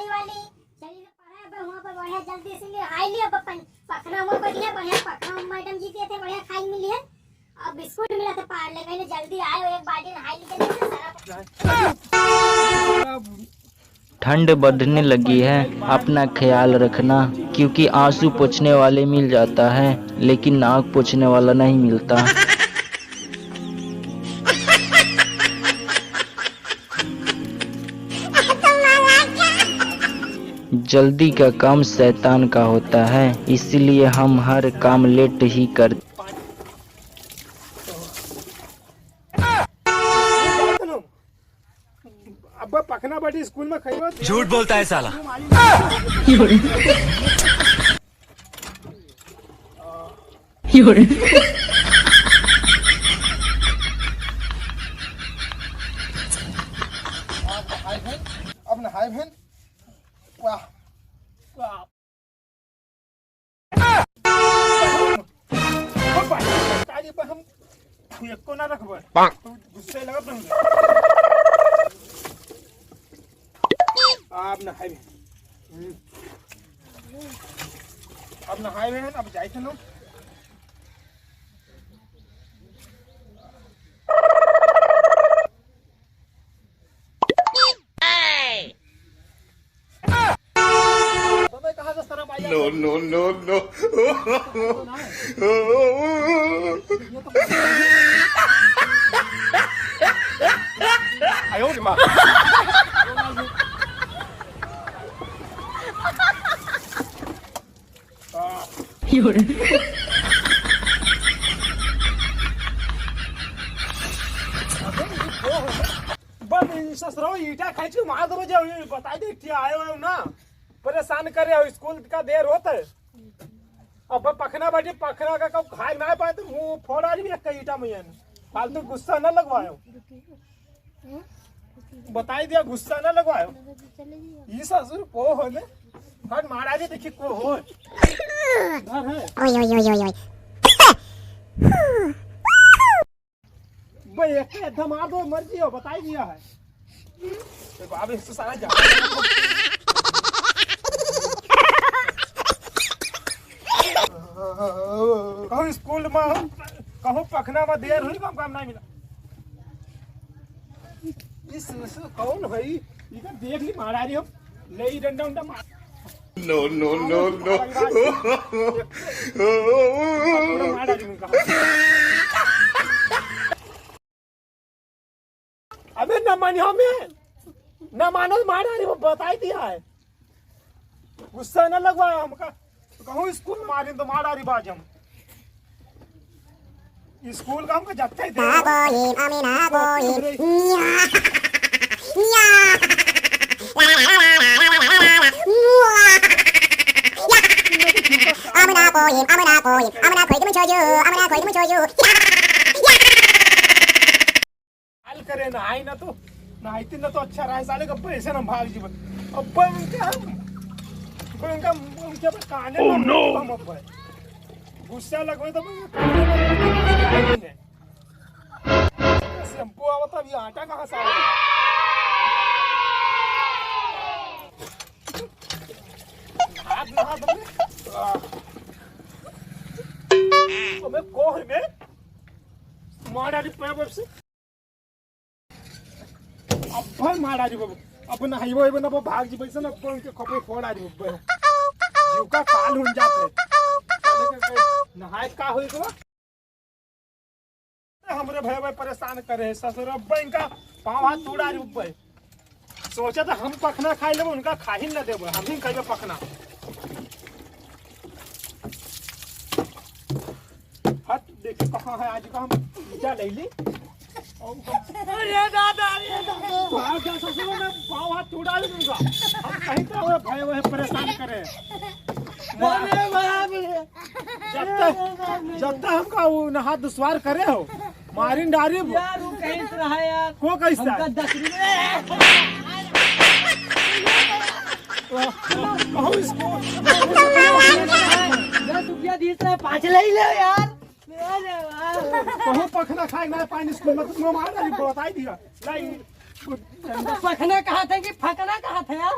पढ़ाई वाली चली तो पढ़ाई अब वहां पर बढ़िया जल्दी से ले आई लियो अपन पखना में बढ़िया बढ़िया पखना मैडम जी के थे बढ़िया खाई मिली है। अब बिस्कुट मिला था पार ले मैंने जल्दी आए एक बाल्टी नहाई ली सारा। ठंड बढ़ने लगी है, अपना ख्याल रखना क्योंकि आंसू पोंछने वाले मिल जाता है लेकिन नाक पोंछने वाला नहीं मिलता। जल्दी का काम शैतान का होता है, इसलिए हम हर काम लेट ही करते। अब पखना बाटी स्कूल में खाई झूठ बोलता है साला। अब नहाए बहन वाह वाह हम एको ना रखबे गुस्से लगत नहीं। अब नहाए बहन अब नहाए बहन अब जाए थे लोग No, no, no, no. आयो रे मां ससुरो ईटा खाई मार दो बता दे क्या आयो ना परेशान करे हो स्कूल का देर होता है। अब पखना बाटी पखना का कब खाए ना पाए तो मुंह फोड़ आ भी कई ईटा में फालतू गुस्सा न लगवायो बताई दिया गुस्सा न लगवायो ये ससुर को हो ने हट मारा जी देखी को हो घर है ओय ओय ओय ओय भाई एक मार दो मर्जी हो बताई दिया है तो बाप इससे सारा जा कहूँ स्कूल में कहूँ पखना में देर हुई काम नहीं मिला इस कौन भाई इधर देख ली मारा रही हो ले डंडा उंडा मार No, no, no, no. मारा रही अबे न मानियो हमें न मानो मारा रही वो बताई दिया है गुस्सा न लगवाया हमका कहूँ स्कूल मारे तो मारा रही बाज हम स्कूल का हमको जब तक करे ना आई ना तो नहाती ना तो अच्छा रहा साले का पैसे ना भाग जी अब उनके काने हम गुस्सा लगवे तो शैम्पू आवता अभी आटा कहाँ से आया हाथ नहा दो मैं कोह में मारा दी पैर से अब भाई मारा दी बाबू अब नहाई वो ना भाग जी पैसे ना उनके खपे फोड़ आ दी जीव का काल हो जाते नहाए का होई तो हमरे भय भय परेशान करे ससुर अब इनका पाँव हाथ तोड़ा रे सोचा था हम पखना खाई लेबो उनका खा ही न देबो हम ही खाइबे पखना हट देखिए कहाँ है आज का हम पूजा ले ली अरे दादा ससुर ने पाँव हाथ तोड़ा ली उनका हम कहीं तो भय भय परेशान करे जब तक हमका वो नहा दुश्वार करे हो मारिन डारी यार वो कहीं से रहा यार को कैसा हमका 10 रुपया दी 5 ले ले यार कहूँ पखना खाए ना पानी स्कूल में तो मार डाली बताई दिया लाई पखना कहा था कि फकना कहा था यार?